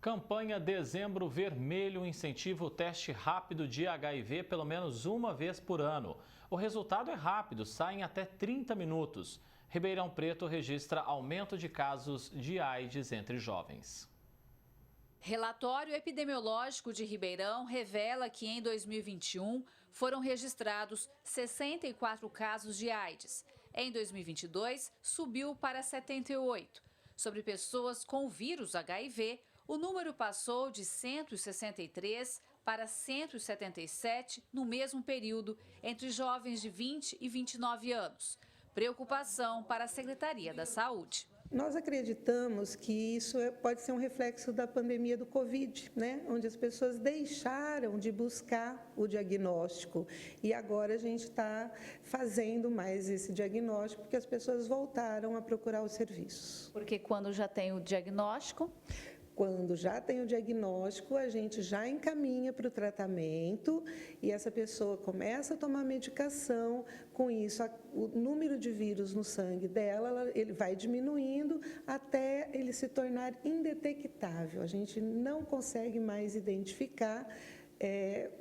Campanha Dezembro Vermelho incentiva o teste rápido de HIV pelo menos uma vez por ano. O resultado é rápido, sai em até 30 minutos. Ribeirão Preto registra aumento de casos de AIDS entre jovens. Relatório epidemiológico de Ribeirão revela que em 2021 foram registrados 64 casos de AIDS. Em 2022, subiu para 78. Sobre pessoas com o vírus HIV, o número passou de 163 para 177 no mesmo período, entre jovens de 20 e 29 anos. Preocupação para a Secretaria da Saúde. Nós acreditamos que isso pode ser um reflexo da pandemia do Covid, né? Onde as pessoas deixaram de buscar o diagnóstico e agora a gente está fazendo mais esse diagnóstico porque as pessoas voltaram a procurar os serviços. Porque quando já tem o diagnóstico... Quando já tem o diagnóstico, a gente já encaminha para o tratamento e essa pessoa começa a tomar medicação. Com isso, o número de vírus no sangue dela, ele vai diminuindo até ele se tornar indetectável. A gente não consegue mais identificar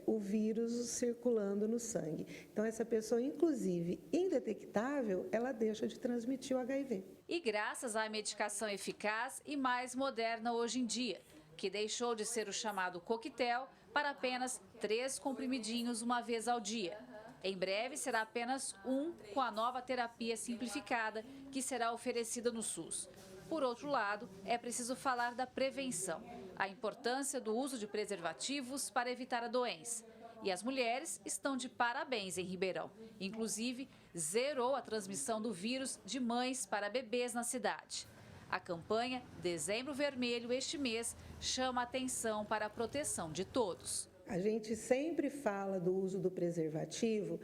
o vírus circulando no sangue. Então, essa pessoa, inclusive indetectável, ela deixa de transmitir o HIV. E graças à medicação eficaz e mais moderna hoje em dia, que deixou de ser o chamado coquetel para apenas 3 comprimidinhos uma vez ao dia. Em breve será apenas um com a nova terapia simplificada que será oferecida no SUS. Por outro lado, é preciso falar da prevenção, a importância do uso de preservativos para evitar a doença. E as mulheres estão de parabéns em Ribeirão. Inclusive, zerou a transmissão do vírus de mães para bebês na cidade. A campanha Dezembro Vermelho este mês chama a atenção para a proteção de todos. A gente sempre fala do uso do preservativo,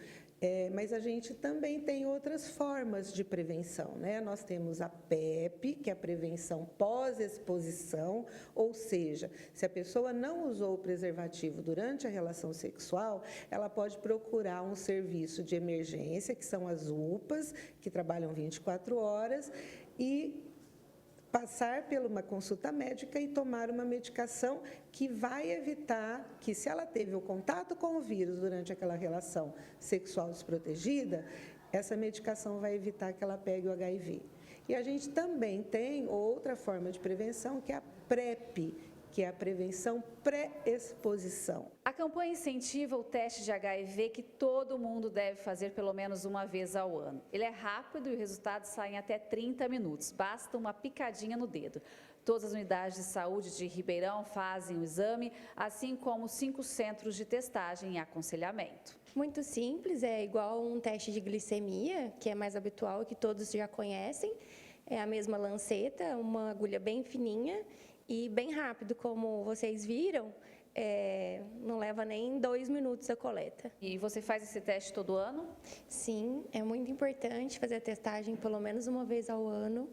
mas a gente também tem outras formas de prevenção, né? Nós temos a PEP, que é a prevenção pós-exposição, ou seja, se a pessoa não usou o preservativo durante a relação sexual, ela pode procurar um serviço de emergência, que são as UPAs, que trabalham 24 horas, e passar por uma consulta médica e tomar uma medicação que vai evitar que, se ela teve o contato com o vírus durante aquela relação sexual desprotegida, essa medicação vai evitar que ela pegue o HIV. E a gente também tem outra forma de prevenção, que é a PrEP, que é a prevenção pré-exposição. A campanha incentiva o teste de HIV que todo mundo deve fazer pelo menos uma vez ao ano. Ele é rápido e o resultado sai em até 30 minutos, basta uma picadinha no dedo. Todas as unidades de saúde de Ribeirão fazem o exame, assim como 5 centros de testagem e aconselhamento. Muito simples, é igual um teste de glicemia, que é mais habitual e que todos já conhecem. É a mesma lanceta, uma agulha bem fininha e bem rápido, como vocês viram, não leva nem 2 minutos a coleta. E você faz esse teste todo ano? Sim, é muito importante fazer a testagem pelo menos uma vez ao ano,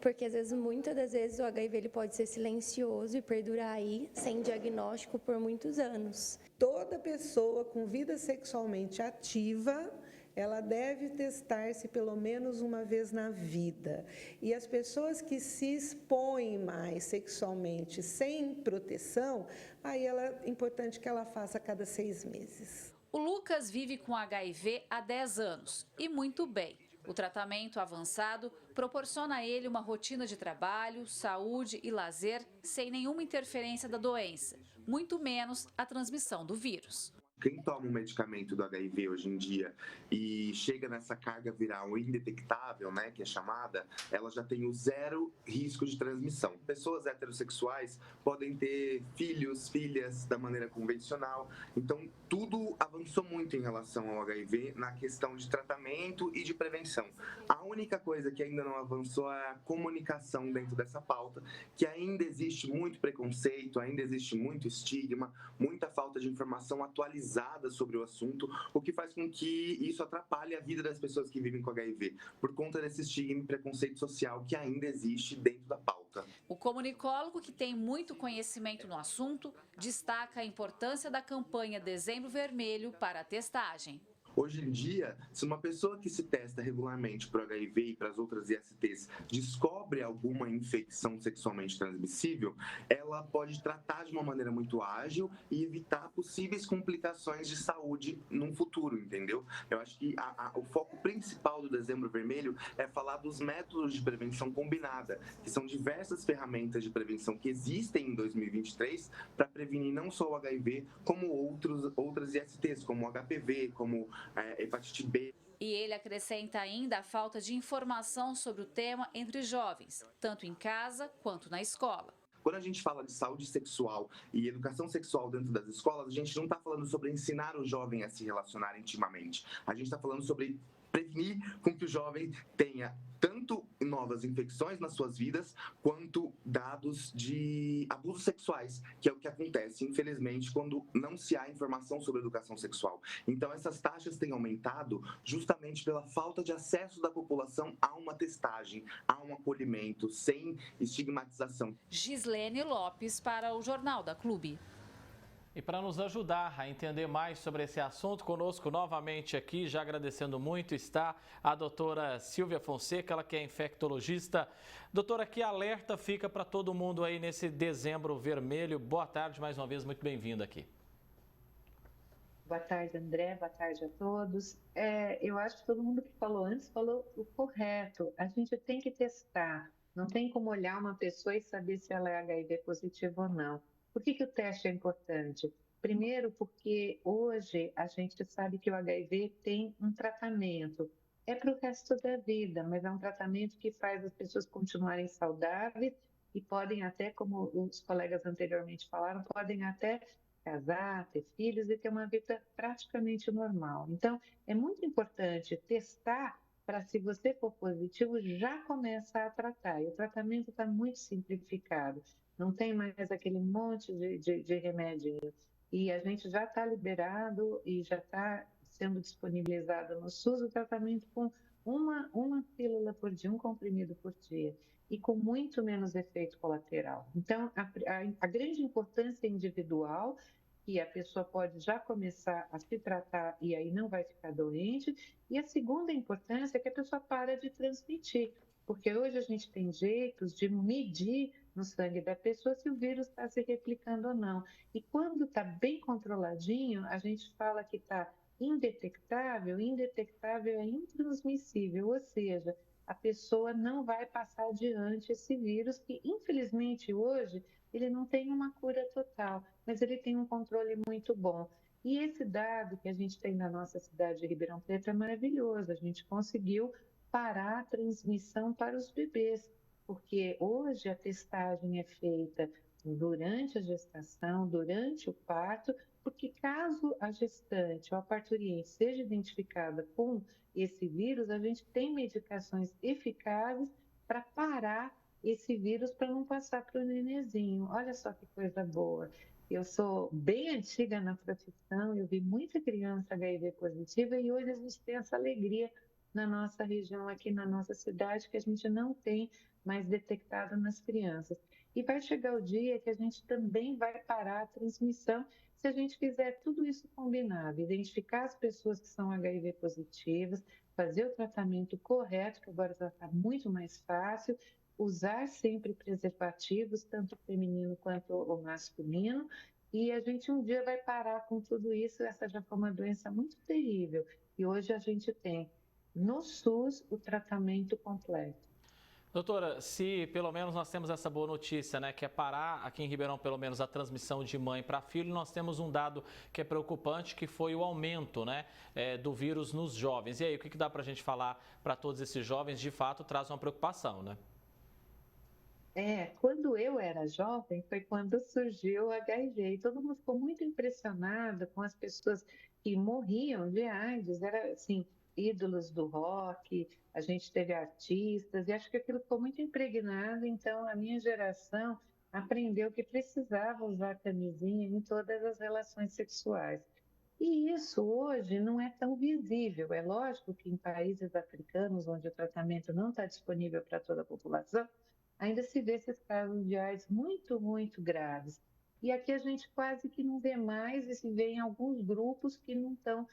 porque às vezes, muitas das vezes, o HIV ele pode ser silencioso e perdurar aí sem diagnóstico por muitos anos. Toda pessoa com vida sexualmente ativa, ela deve testar-se pelo menos uma vez na vida. E as pessoas que se expõem mais sexualmente sem proteção, aí é importante que ela faça a cada 6 meses. O Lucas vive com HIV há 10 anos e muito bem. O tratamento avançado proporciona a ele uma rotina de trabalho, saúde e lazer sem nenhuma interferência da doença, muito menos a transmissão do vírus. Quem toma um medicamento do HIV hoje em dia e chega nessa carga viral indetectável, né, que é chamada, ela já tem o 0 risco de transmissão. Pessoas heterossexuais podem ter filhos, filhas da maneira convencional. Então, tudo avançou muito em relação ao HIV na questão de tratamento e de prevenção. A única coisa que ainda não avançou é a comunicação dentro dessa pauta, que ainda existe muito preconceito, ainda existe muito estigma, muita falta de informação atualizada sobre o assunto, o que faz com que isso atrapalhe a vida das pessoas que vivem com HIV, por conta desse estigma e preconceito social que ainda existe dentro da pauta. O comunicólogo, que tem muito conhecimento no assunto, destaca a importância da campanha Dezembro Vermelho para a testagem. Hoje em dia, se uma pessoa que se testa regularmente para o HIV e para as outras ISTs descobre alguma infecção sexualmente transmissível, ela pode tratar de uma maneira muito ágil e evitar possíveis complicações de saúde num futuro, entendeu? Eu acho que o foco principal do Dezembro Vermelho é falar dos métodos de prevenção combinada, que são diversas ferramentas de prevenção que existem em 2023 para prevenir não só o HIV, como outras ISTs, como o HPV, como hepatite B. E ele acrescenta ainda a falta de informação sobre o tema entre jovens, tanto em casa quanto na escola. Quando a gente fala de saúde sexual e educação sexual dentro das escolas, a gente não está falando sobre ensinar o jovem a se relacionar intimamente. A gente está falando sobre prevenir com que o jovem tenha tanto novas infecções nas suas vidas, quanto dados de abusos sexuais, que é o que acontece, infelizmente, quando não se há informação sobre educação sexual. Então, essas taxas têm aumentado justamente pela falta de acesso da população a uma testagem, a um acolhimento, sem estigmatização. Gislene Lopes para o Jornal da Clube. E para nos ajudar a entender mais sobre esse assunto, conosco novamente aqui, já agradecendo muito, está a doutora Silvia Fonseca, ela que é infectologista. Doutora, que alerta fica para todo mundo aí nesse Dezembro Vermelho? Boa tarde, mais uma vez, muito bem-vinda aqui. Boa tarde, André, boa tarde a todos. Eu acho que todo mundo que falou antes falou o correto. A gente tem que testar, não tem como olhar uma pessoa e saber se ela é HIV positiva ou não. Por que o teste é importante? Primeiro, porque hoje a gente sabe que o HIV tem um tratamento. É para o resto da vida, mas é um tratamento que faz as pessoas continuarem saudáveis e podem até, como os colegas anteriormente falaram, podem até casar, ter filhos e ter uma vida praticamente normal. Então, é muito importante testar para, se você for positivo, já começar a tratar. E o tratamento está muito simplificado. Não tem mais aquele monte de remedinho. E a gente já está liberado e já está sendo disponibilizado no SUS o tratamento com uma pílula por dia, um comprimido por dia, e com muito menos efeito colateral. Então, a grande importância individual, que a pessoa pode já começar a se tratar e aí não vai ficar doente, e a segunda importância é que a pessoa para de transmitir, porque hoje a gente tem jeitos de medir no sangue da pessoa se o vírus está se replicando ou não. E quando está bem controladinho, a gente fala que está indetectável. Indetectável é intransmissível, ou seja, a pessoa não vai passar adiante esse vírus, que infelizmente hoje ele não tem uma cura total, mas ele tem um controle muito bom. E esse dado que a gente tem na nossa cidade de Ribeirão Preto é maravilhoso. A gente conseguiu parar a transmissão para os bebês, porque hoje a testagem é feita durante a gestação, durante o parto, porque caso a gestante ou a parturiente seja identificada com esse vírus, a gente tem medicações eficazes para parar esse vírus para não passar para o nenenzinho. Olha só que coisa boa. Eu sou bem antiga na profissão, eu vi muita criança HIV positiva e hoje a gente tem essa alegria na nossa região, aqui na nossa cidade, que a gente não tem mais detectado nas crianças. E vai chegar o dia que a gente também vai parar a transmissão se a gente fizer tudo isso combinado, identificar as pessoas que são HIV positivas, fazer o tratamento correto, que agora já está muito mais fácil, usar sempre preservativos, tanto o feminino quanto o masculino, e a gente um dia vai parar com tudo isso. Essa já foi uma doença muito terrível, e hoje a gente tem no SUS o tratamento completo. Doutora, se pelo menos nós temos essa boa notícia, né, que é parar aqui em Ribeirão pelo menos a transmissão de mãe para filho, nós temos um dado que é preocupante, que foi o aumento, né, do vírus nos jovens. E aí, o que dá para a gente falar para todos esses jovens? De fato, traz uma preocupação, né? Quando eu era jovem, foi quando surgiu o HIV, e todo mundo ficou muito impressionado com as pessoas que morriam de AIDS, era assim, ídolos do rock, a gente teve artistas, e acho que aquilo ficou muito impregnado, então a minha geração aprendeu que precisava usar camisinha em todas as relações sexuais. E isso hoje não é tão visível. É lógico que em países africanos, onde o tratamento não está disponível para toda a população, ainda se vê esses casos de AIDS muito, muito graves. E aqui a gente quase que não vê mais, e se vê em alguns grupos que não estão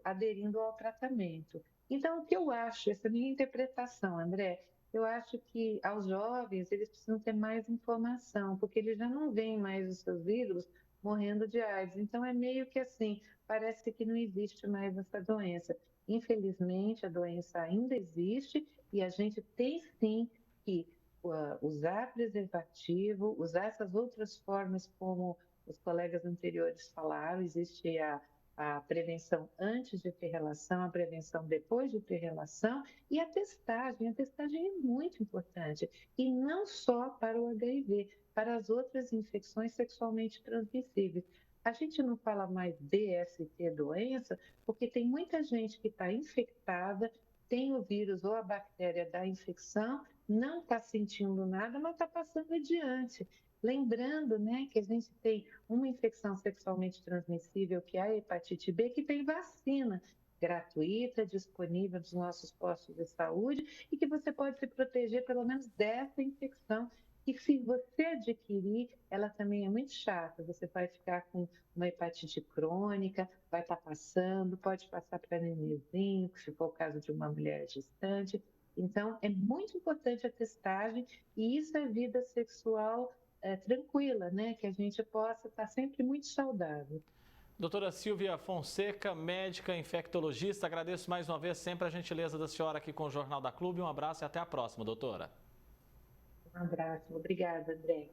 aderindo ao tratamento. Então, o que eu acho, essa minha interpretação, André, eu acho que aos jovens eles precisam ter mais informação, porque eles já não veem mais os seus ídolos morrendo de AIDS. Então, é meio que assim, parece que não existe mais essa doença. Infelizmente, a doença ainda existe e a gente tem sim que usar preservativo, usar essas outras formas como os colegas anteriores falaram, existe a prevenção antes de ter relação, a prevenção depois de ter relação e a testagem. A testagem é muito importante e não só para o HIV, para as outras infecções sexualmente transmissíveis. A gente não fala mais DST doença porque tem muita gente que está infectada, tem o vírus ou a bactéria da infecção, não está sentindo nada, mas está passando adiante. Lembrando, né, que a gente tem uma infecção sexualmente transmissível, que é a hepatite B, que tem vacina gratuita, disponível nos nossos postos de saúde e que você pode se proteger pelo menos dessa infecção. E se você adquirir, ela também é muito chata. Você vai ficar com uma hepatite crônica, vai estar passando, pode passar para nenenzinho, se for o caso de uma mulher gestante. Então, é muito importante a testagem e isso é vida sexual tranquila, né? Que a gente possa estar sempre muito saudável. Doutora Silvia Fonseca, médica infectologista, agradeço mais uma vez sempre a gentileza da senhora aqui com o Jornal da Clube. Um abraço e até a próxima, doutora. Um abraço. Obrigada, André.